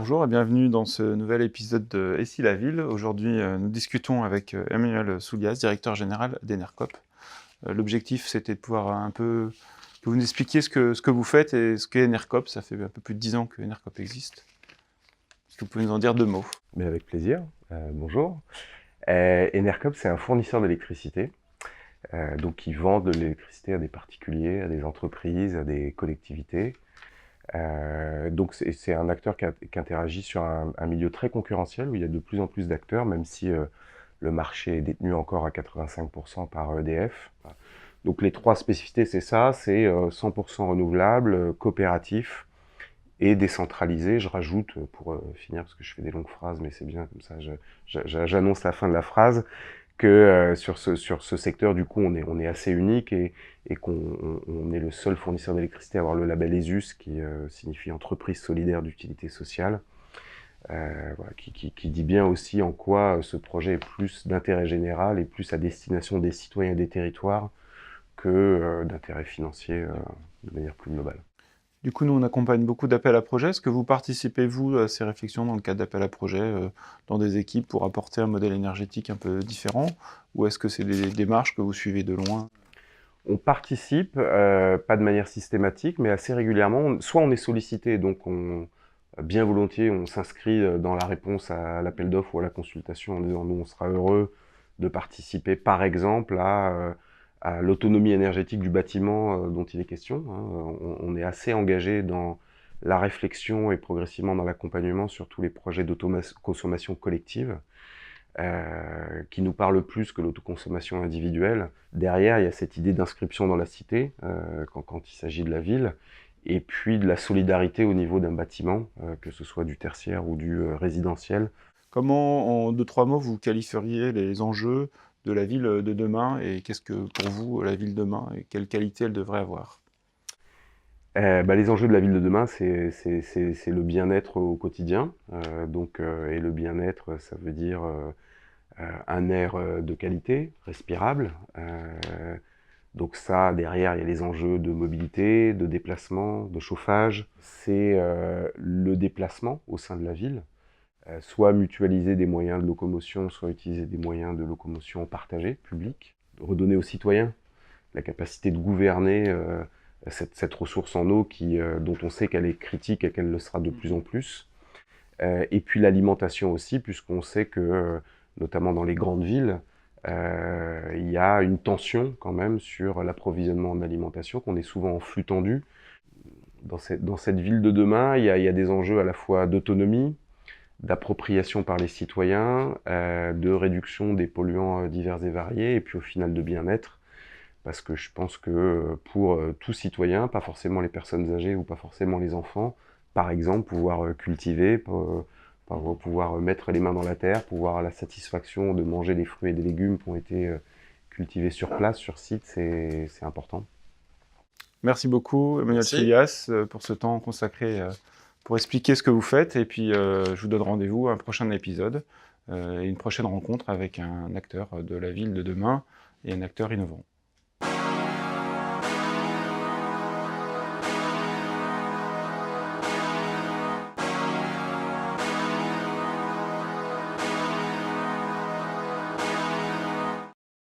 Bonjour et bienvenue dans ce nouvel épisode de Et si la ville. Aujourd'hui, nous discutons avec Emmanuel Soulias, directeur général d'Enercop. L'objectif, c'était de pouvoir que vous nous expliquiez ce que vous faites et ce qu'est Enercop. Ça fait un peu plus de 10 ans que Enercop existe. Est-ce que vous pouvez nous en dire deux mots? Mais avec plaisir. Bonjour. Enercop, c'est un fournisseur d'électricité, donc ils vendent de l'électricité à des particuliers, à des entreprises, à des collectivités. Donc c'est un acteur qui interagit sur un milieu très concurrentiel où il y a de plus en plus d'acteurs, même si le marché est détenu encore à 85% par EDF. Donc les trois spécificités, c'est ça, c'est 100% renouvelable, coopératif et décentralisé. Je rajoute, pour finir, parce que je fais des longues phrases, mais c'est bien comme ça, j'annonce la fin de la phrase, que sur ce secteur, du coup, on est assez unique et qu'on est le seul fournisseur d'électricité à avoir le label ESUS, qui signifie Entreprise solidaire d'utilité sociale, voilà, qui dit bien aussi en quoi ce projet est plus d'intérêt général et plus à destination des citoyens et des territoires que d'intérêt financier de manière plus globale. Du coup, nous, on accompagne beaucoup d'appels à projets. Est-ce que vous participez, vous, à ces réflexions dans le cadre d'appels à projets, dans des équipes pour apporter un modèle énergétique un peu différent? Ou est-ce que c'est des démarches que vous suivez de loin? On participe, pas de manière systématique, mais assez régulièrement. Soit on est sollicité, donc bien volontiers, on s'inscrit dans la réponse à l'appel d'offres ou à la consultation en disant nous, on sera heureux de participer, par exemple, à l'autonomie énergétique du bâtiment dont il est question, hein. On est assez engagé dans la réflexion et progressivement dans l'accompagnement sur tous les projets d'autoconsommation collective, qui nous parle plus que l'autoconsommation individuelle. Derrière, il y a cette idée d'inscription dans la cité, quand il s'agit de la ville, et puis de la solidarité au niveau d'un bâtiment, que ce soit du tertiaire ou du résidentiel. Comment, en deux, trois mots, vous qualifieriez les enjeux de la ville de demain et qu'est-ce que, pour vous, la ville de demain et quelle qualité elle devrait avoir? Les enjeux de la ville de demain, c'est le bien-être au quotidien. Et le bien-être, ça veut dire un air de qualité, respirable. Donc ça, derrière, il y a les enjeux de mobilité, de déplacement, de chauffage. C'est le déplacement au sein de la ville, soit mutualiser des moyens de locomotion, soit utiliser des moyens de locomotion partagés, publics. Redonner aux citoyens la capacité de gouverner cette ressource en eau dont on sait qu'elle est critique et qu'elle le sera de plus en plus. Et puis l'alimentation aussi, puisqu'on sait que, notamment dans les grandes villes, il y a une tension quand même sur l'approvisionnement en alimentation, qu'on est souvent en flux tendu. Dans cette ville de demain, il y a des enjeux à la fois d'autonomie, d'appropriation par les citoyens, de réduction des polluants divers et variés, et puis au final de bien-être, parce que je pense que pour tout citoyen, pas forcément les personnes âgées ou pas forcément les enfants, par exemple, pouvoir cultiver, pouvoir mettre les mains dans la terre, pouvoir avoir la satisfaction de manger des fruits et des légumes qui ont été cultivés sur place, sur site, c'est important. Merci beaucoup, Emmanuel Merci. Soulias, pour ce temps consacré pour expliquer ce que vous faites. Et puis, je vous donne rendez-vous à un prochain épisode et une prochaine rencontre avec un acteur de la ville de demain et un acteur innovant.